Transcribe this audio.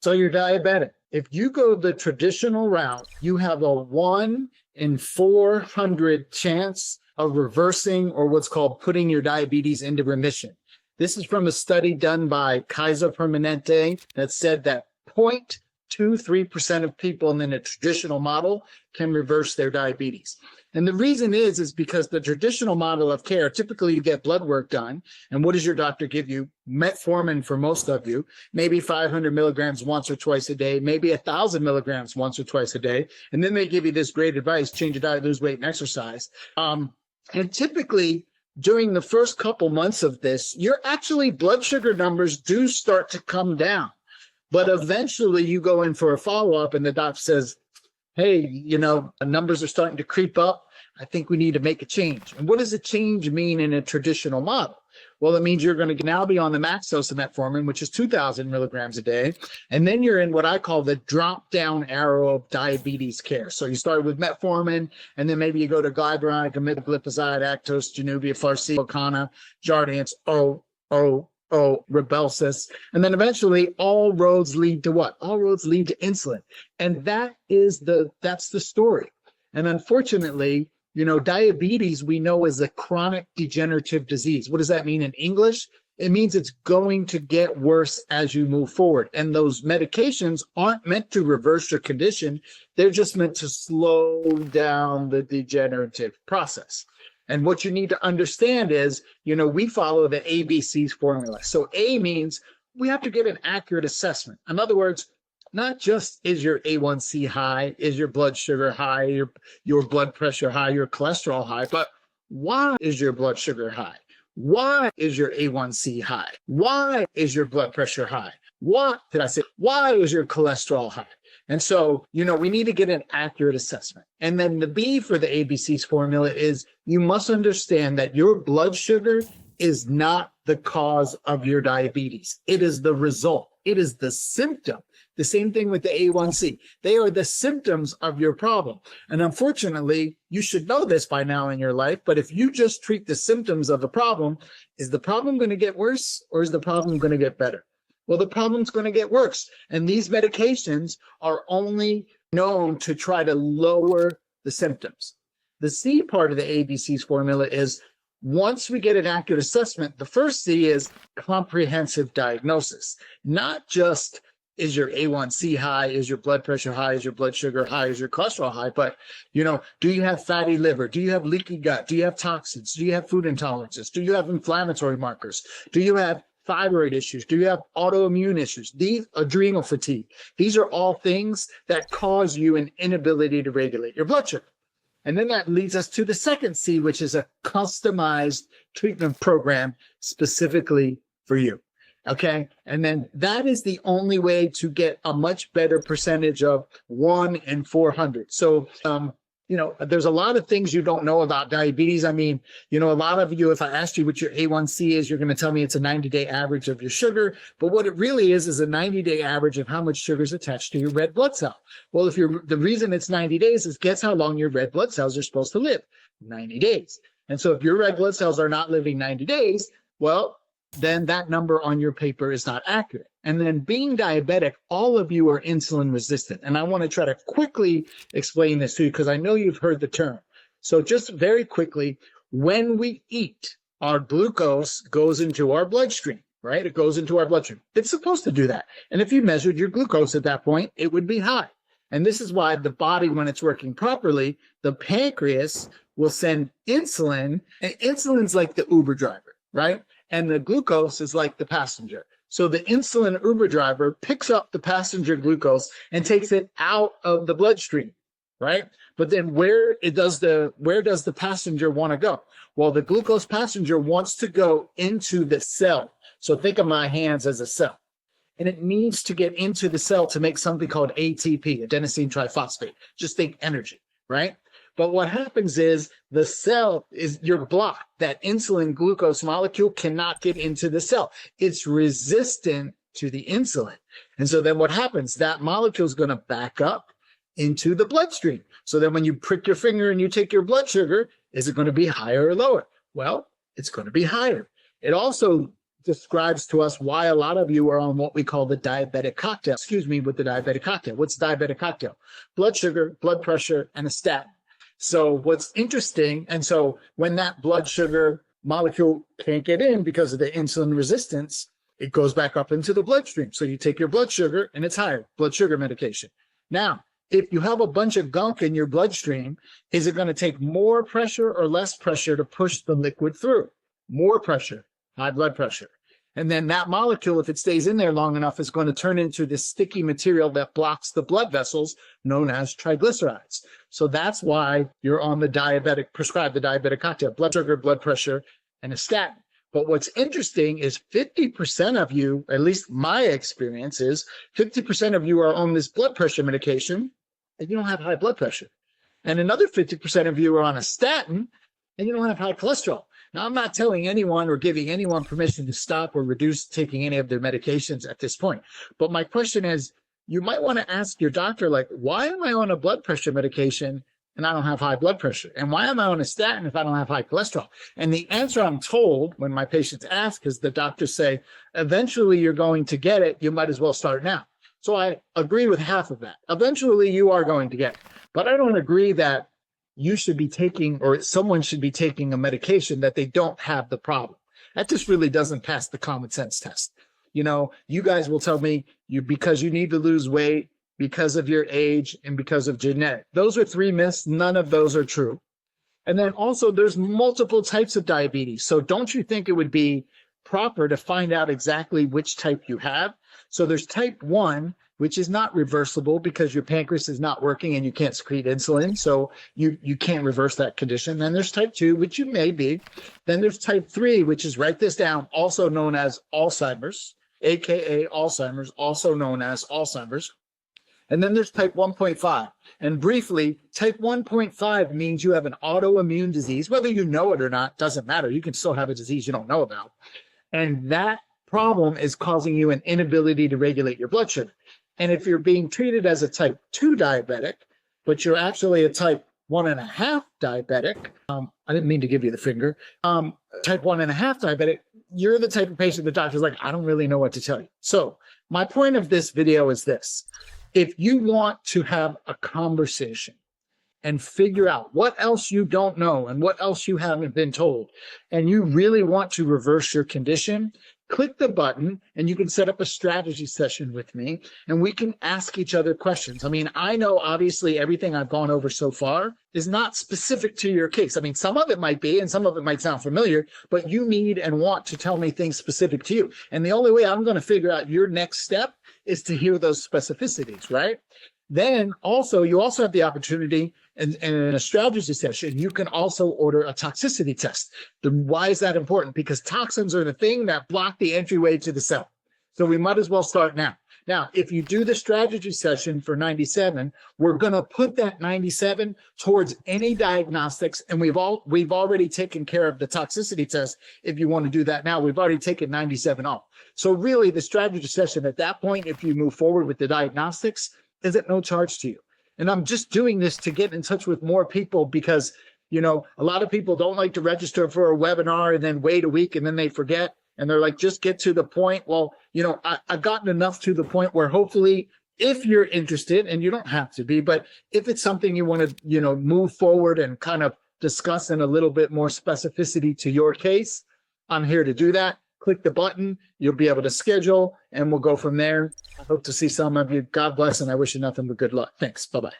So you're diabetic. If you go the traditional route, you have a 1 in 400 chance of reversing or what's called putting your diabetes into remission. This is from a study done by Kaiser Permanente that said that 0.23% of people in a traditional model can reverse their diabetes. And the reason is because the traditional model of care, typically you get blood work done. And what does your doctor give you? Metformin for most of you, maybe 500 milligrams once or twice a day, maybe 1,000 milligrams once or twice a day. And then they give you this great advice, change your diet, lose weight, and exercise. And typically during the first couple months of this, your actually blood sugar numbers do start to come down. But eventually you go in for a follow-up and the doc says, hey, the numbers are starting to creep up. I think we need to make a change. And what does a change mean in a traditional model? Well, it means you're going to now be on the max dose of metformin, which is 2,000 milligrams a day. And then you're in what I call the drop-down arrow of diabetes care. So you start with metformin, and then maybe you go to Glipizide, Actos, Januvia, Farxiga, Jardiance, Rybelsus. And then eventually all roads lead to what? All roads lead to insulin. And that's the story. And unfortunately, diabetes we know is a chronic degenerative disease. What does that mean in English? It means it's going to get worse as you move forward. And those medications aren't meant to reverse your condition. They're just meant to slow down the degenerative process. And what you need to understand is, we follow the ABCs formula. So A means we have to get an accurate assessment. In other words, not just is your A1C high, is your blood sugar high, your blood pressure high, your cholesterol high, but why is your blood sugar high? Why is your A1C high? Why is your blood pressure high? Why is your cholesterol high? And so, we need to get an accurate assessment. And then the B for the ABCs formula is you must understand that your blood sugar is not the cause of your diabetes. It is the result. It is the symptom. The same thing with the A1C. They are the symptoms of your problem. And unfortunately, you should know this by now in your life, but if you just treat the symptoms of the problem, is the problem going to get worse or is the problem going to get better? Well, the problem's going to get worse. And these medications are only known to try to lower the symptoms. The C part of the ABCs formula is once we get an accurate assessment, the first C is comprehensive diagnosis, not just is your A1C high, is your blood pressure high, is your blood sugar high, is your cholesterol high, but, do you have fatty liver? Do you have leaky gut? Do you have toxins? Do you have food intolerances? Do you have inflammatory markers? Do you have thyroid issues? Do you have autoimmune issues? These adrenal fatigue. These are all things that cause you an inability to regulate your blood sugar. And then that leads us to the second C, which is a customized treatment program specifically for you. Okay. And then that is the only way to get a much better percentage of 1 in 400. So, there's a lot of things you don't know about diabetes. I mean, a lot of you, if I asked you what your A1C is, you're going to tell me it's a 90-day average of your sugar. But what it really is a 90-day average of how much sugar is attached to your red blood cell. Well, the reason it's 90 days is guess how long your red blood cells are supposed to live? 90 days. And so if your red blood cells are not living 90 days, well, then that number on your paper is not accurate. And then being diabetic, all of you are insulin resistant. And I want to try to quickly explain this to you because I know you've heard the term. So just very quickly, when we eat, our glucose goes into our bloodstream, right? It goes into our bloodstream. It's supposed to do that. And if you measured your glucose at that point, it would be high. And this is why the body, when it's working properly, the pancreas will send insulin, and insulin's like the Uber driver, right? And the glucose is like the passenger. So the insulin Uber driver picks up the passenger glucose and takes it out of the bloodstream, right? But then where does the passenger want to go? Well, the glucose passenger wants to go into the cell. So think of my hands as a cell. And it needs to get into the cell to make something called ATP, adenosine triphosphate. Just think energy, right? But what happens is the cell you're blocked. That insulin glucose molecule cannot get into the cell. It's resistant to the insulin. And so then what happens? That molecule is going to back up into the bloodstream. So then when you prick your finger and you take your blood sugar, is it going to be higher or lower? Well, it's going to be higher. It also describes to us why a lot of you are on what we call the diabetic cocktail. With the diabetic cocktail. What's diabetic cocktail? Blood sugar, blood pressure, and a statin. So what's interesting, and so when that blood sugar molecule can't get in because of the insulin resistance, it goes back up into the bloodstream. So you take your blood sugar and it's higher, blood sugar medication. Now, if you have a bunch of gunk in your bloodstream, is it going to take more pressure or less pressure to push the liquid through? More pressure, high blood pressure. And then that molecule, if it stays in there long enough, is going to turn into this sticky material that blocks the blood vessels known as triglycerides. So that's why you're on the prescribed the diabetic cocktail, blood sugar, blood pressure, and a statin. But what's interesting is 50% of you, at least my experience is 50% of you are on this blood pressure medication and you don't have high blood pressure. And another 50% of you are on a statin and you don't have high cholesterol. Now, I'm not telling anyone or giving anyone permission to stop or reduce taking any of their medications at this point. But my question is, you might want to ask your doctor, like, why am I on a blood pressure medication and I don't have high blood pressure? And why am I on a statin if I don't have high cholesterol? And the answer I'm told when my patients ask is the doctors say, eventually you're going to get it. You might as well start now. So I agree with half of that. Eventually you are going to get it. But I don't agree that you should be taking or someone should be taking a medication that they don't have the problem. That just really doesn't pass the common sense test. You know, you guys will tell me because you need to lose weight, because of your age, and because of genetic. Those are three myths. None of those are true. And then also there's multiple types of diabetes. So don't you think it would be proper to find out exactly which type you have? So there's type 1, which is not reversible because your pancreas is not working and you can't secrete insulin. So you can't reverse that condition. Then there's type 2, which you may be. Then there's type 3, which is, write this down, also known as Alzheimer's, AKA Alzheimer's, also known as Alzheimer's. And then there's type 1.5. And briefly, type 1.5 means you have an autoimmune disease. Whether you know it or not, doesn't matter. You can still have a disease you don't know about. And that problem is causing you an inability to regulate your blood sugar. And if you're being treated as a type 2 diabetic, but you're actually a type 1.5 diabetic, I didn't mean to give you the finger, type 1.5 diabetic, you're the type of patient the doctor's like, I don't really know what to tell you. So my point of this video is this. If you want to have a conversation and figure out what else you don't know and what else you haven't been told, and you really want to reverse your condition, click the button and you can set up a strategy session with me and we can ask each other questions. I mean, I know obviously everything I've gone over so far is not specific to your case. I mean, some of it might be and some of it might sound familiar, but you need and want to tell me things specific to you. And the only way I'm going to figure out your next step is to hear those specificities, right? Then also, you also have the opportunity in a strategy session, you can also order a toxicity test. Why is that important? Because toxins are the thing that block the entryway to the cell. So we might as well start now. Now, if you do the strategy session for 97, we're going to put that 97 towards any diagnostics. And we've already taken care of the toxicity test. If you want to do that now, we've already taken 97 off. So really the strategy session at that point, if you move forward with the diagnostics, is at no charge to you. And I'm just doing this to get in touch with more people because, you know, a lot of people don't like to register for a webinar and then wait a week and then they forget. And they're like, just get to the point. Well, you know, I've gotten enough to the point where hopefully if you're interested, and you don't have to be, but if it's something you want to, you know, move forward and kind of discuss in a little bit more specificity to your case, I'm here to do that. Click the button, you'll be able to schedule, and we'll go from there. I hope to see some of you. God bless, and I wish you nothing but good luck. Thanks. Bye-bye.